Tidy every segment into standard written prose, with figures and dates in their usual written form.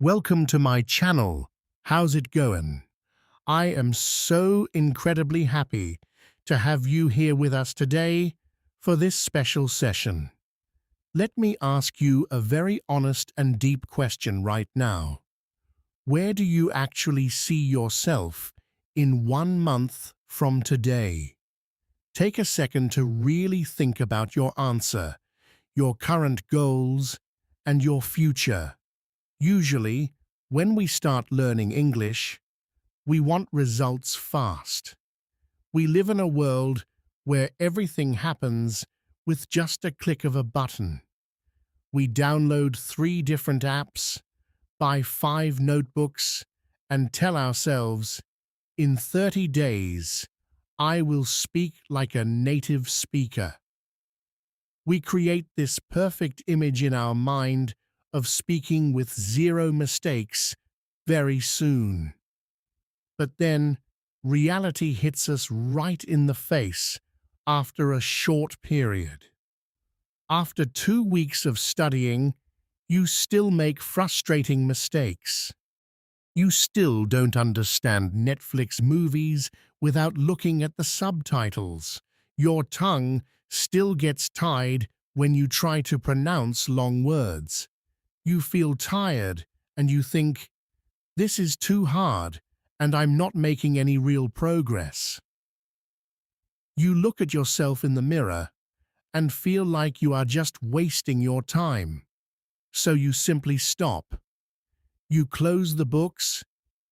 Welcome to my channel. How's it going? I am so incredibly happy to have you here with us today for this special session. Let me ask you a very honest and deep question right now. Where do you actually see yourself in 1 month from today? Take a second to really think about your answer, your current goals, and your future. Usually, when we start learning English, we want results fast. We live in a world where everything happens with just a click of a button. We download 3 different apps, buy 5 notebooks, and tell ourselves, in 30 days, I will speak like a native speaker. We create this perfect image in our mind of speaking with 0 mistakes very soon. But then, reality hits us right in the face after a short period. After 2 weeks of studying, you still make frustrating mistakes. You still don't understand Netflix movies without looking at the subtitles. Your tongue still gets tied when you try to pronounce long words. You feel tired and you think, this is too hard and I'm not making any real progress. You look at yourself in the mirror and feel like you are just wasting your time. So you simply stop. You close the books,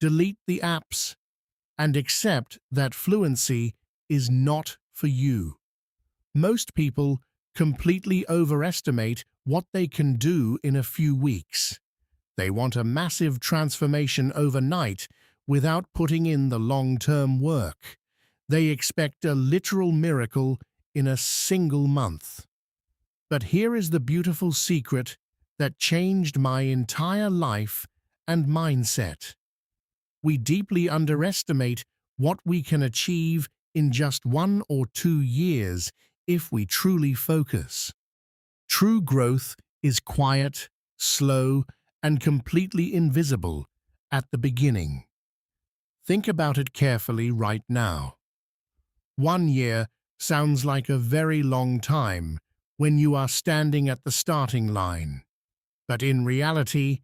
delete the apps, and accept that fluency is not for you. Most people completely overestimate what they can do in a few weeks. They want a massive transformation overnight without putting in the long-term work. They expect a literal miracle in a single month. But here is the beautiful secret that changed my entire life and mindset. We deeply underestimate what we can achieve in just 1 or 2 years if we truly focus. True growth is quiet, slow, and completely invisible at the beginning. Think about it carefully right now. 1 year sounds like a very long time when you are standing at the starting line. But in reality,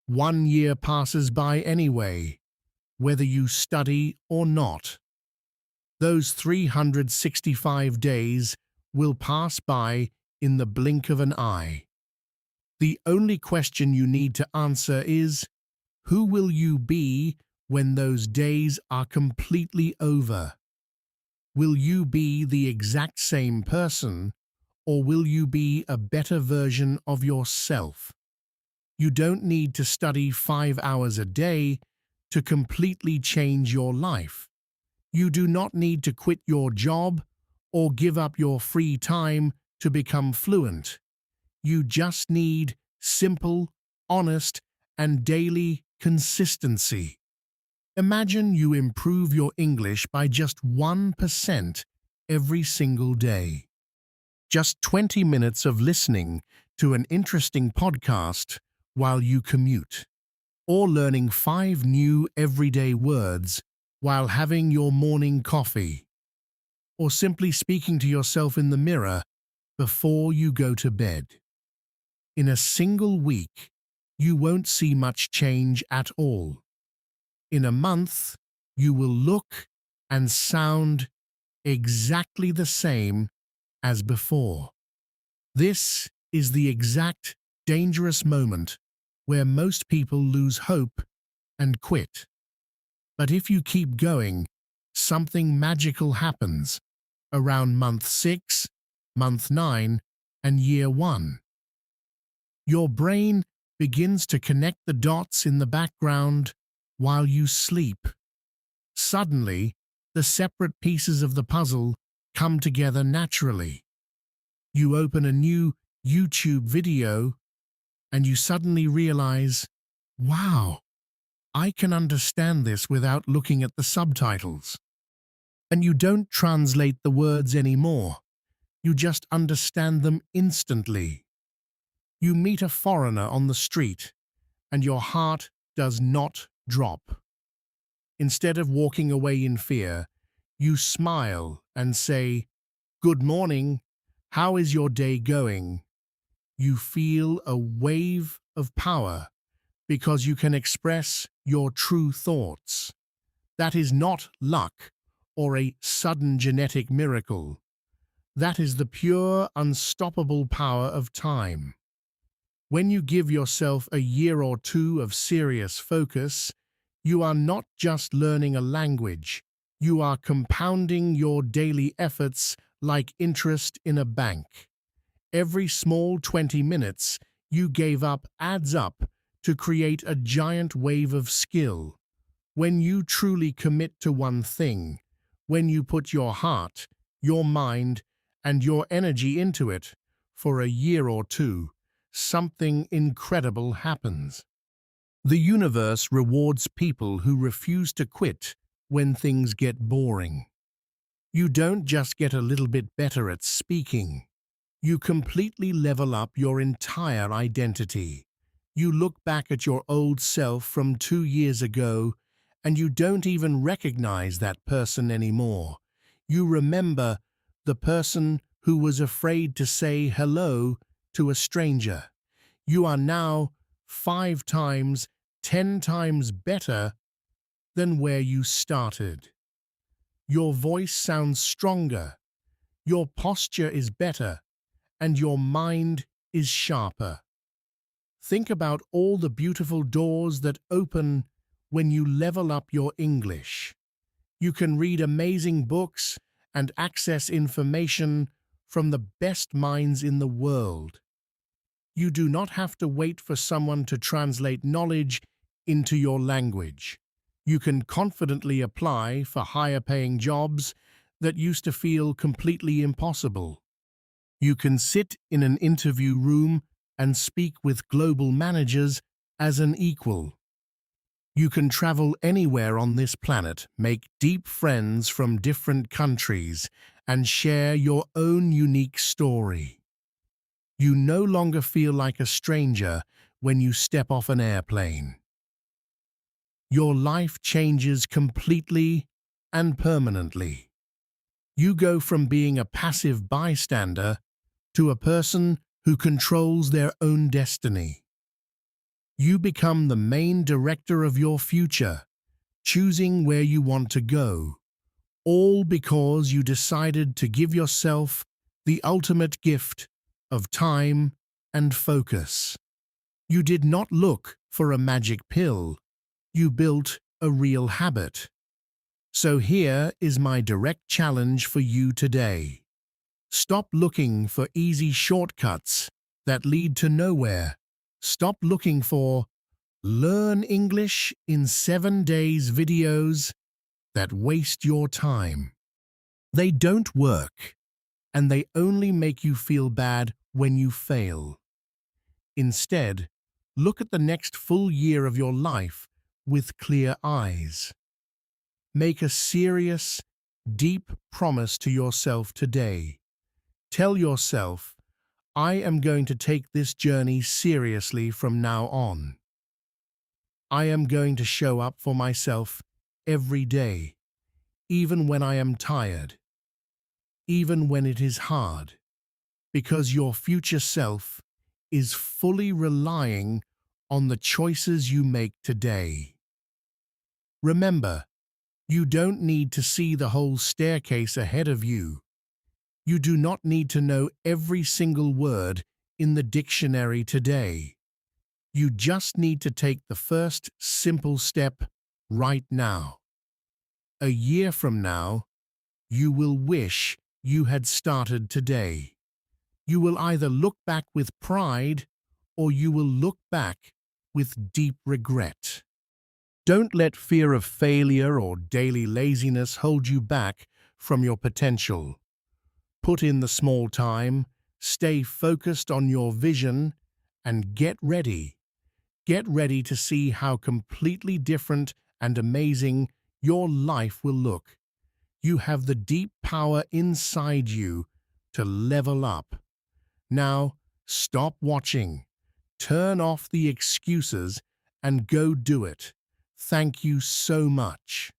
1 year passes by anyway, whether you study or not. Those 365 days will pass by in the blink of an eye. The only question you need to answer is, who will you be when those days are completely over? Will you be the exact same person, or will you be a better version of yourself? You don't need to study 5 hours a day to completely change your life. You do not need to quit your job or give up your free time to become fluent. You just need simple, honest, and daily consistency. Imagine you improve your English by just 1% every single day. Just 20 minutes of listening to an interesting podcast while you commute, or learning 5 new everyday words while having your morning coffee, or simply speaking to yourself in the mirror before you go to bed. In a single week, you won't see much change at all. In a month, you will look and sound exactly the same as before. This is the exact dangerous moment where most people lose hope and quit. But if you keep going, something magical happens around month 6, month 9, and year 1. Your brain begins to connect the dots in the background while you sleep. Suddenly, the separate pieces of the puzzle come together naturally. You open a new YouTube video and you suddenly realize, wow, I can understand this without looking at the subtitles. And you don't translate the words anymore. You just understand them instantly. You meet a foreigner on the street and your heart does not drop. Instead of walking away in fear, you smile and say, "Good morning, how is your day going?" You feel a wave of power because you can express your true thoughts. That is not luck or a sudden genetic miracle. That is the pure, unstoppable power of time. When you give yourself a year or two of serious focus, you are not just learning a language, you are compounding your daily efforts like interest in a bank. Every small 20 minutes you gave up adds up to create a giant wave of skill. When you truly commit to one thing, when you put your heart, your mind, and your energy into it for a year or two, something incredible happens. The universe rewards people who refuse to quit when things get boring. You don't just get a little bit better at speaking. You completely level up your entire identity. You look back at your old self from 2 years ago, and you don't even recognize that person anymore. You remember the person who was afraid to say hello to a stranger. You are now 5 times, 10 times better than where you started. Your voice sounds stronger, your posture is better, and your mind is sharper. Think about all the beautiful doors that open when you level up your English. You can read amazing books and access information from the best minds in the world. You do not have to wait for someone to translate knowledge into your language. You can confidently apply for higher-paying jobs that used to feel completely impossible. You can sit in an interview room and speak with global managers as an equal. You can travel anywhere on this planet, make deep friends from different countries, and share your own unique story. You no longer feel like a stranger when you step off an airplane. Your life changes completely and permanently. You go from being a passive bystander to a person who controls their own destiny. You become the main director of your future, choosing where you want to go, all because you decided to give yourself the ultimate gift of time and focus. You did not look for a magic pill, you built a real habit. So here is my direct challenge for you today. Stop looking for easy shortcuts that lead to nowhere. Stop looking for "Learn English in 7 days" videos that waste your time. They don't work, and they only make you feel bad when you fail. Instead, look at the next full year of your life with clear eyes. Make a serious, deep promise to yourself today. Tell yourself, "I am going to take this journey seriously from now on. I am going to show up for myself every day, even when I am tired, even when it is hard, because your future self is fully relying on the choices you make today." Remember, you don't need to see the whole staircase ahead of you. You do not need to know every single word in the dictionary today. You just need to take the first simple step right now. A year from now, you will wish you had started today. You will either look back with pride or you will look back with deep regret. Don't let fear of failure or daily laziness hold you back from your potential. Put in the small time, stay focused on your vision, and get ready. Get ready to see how completely different and amazing your life will look. You have the deep power inside you to level up. Now, stop watching. Turn off the excuses and go do it. Thank you so much.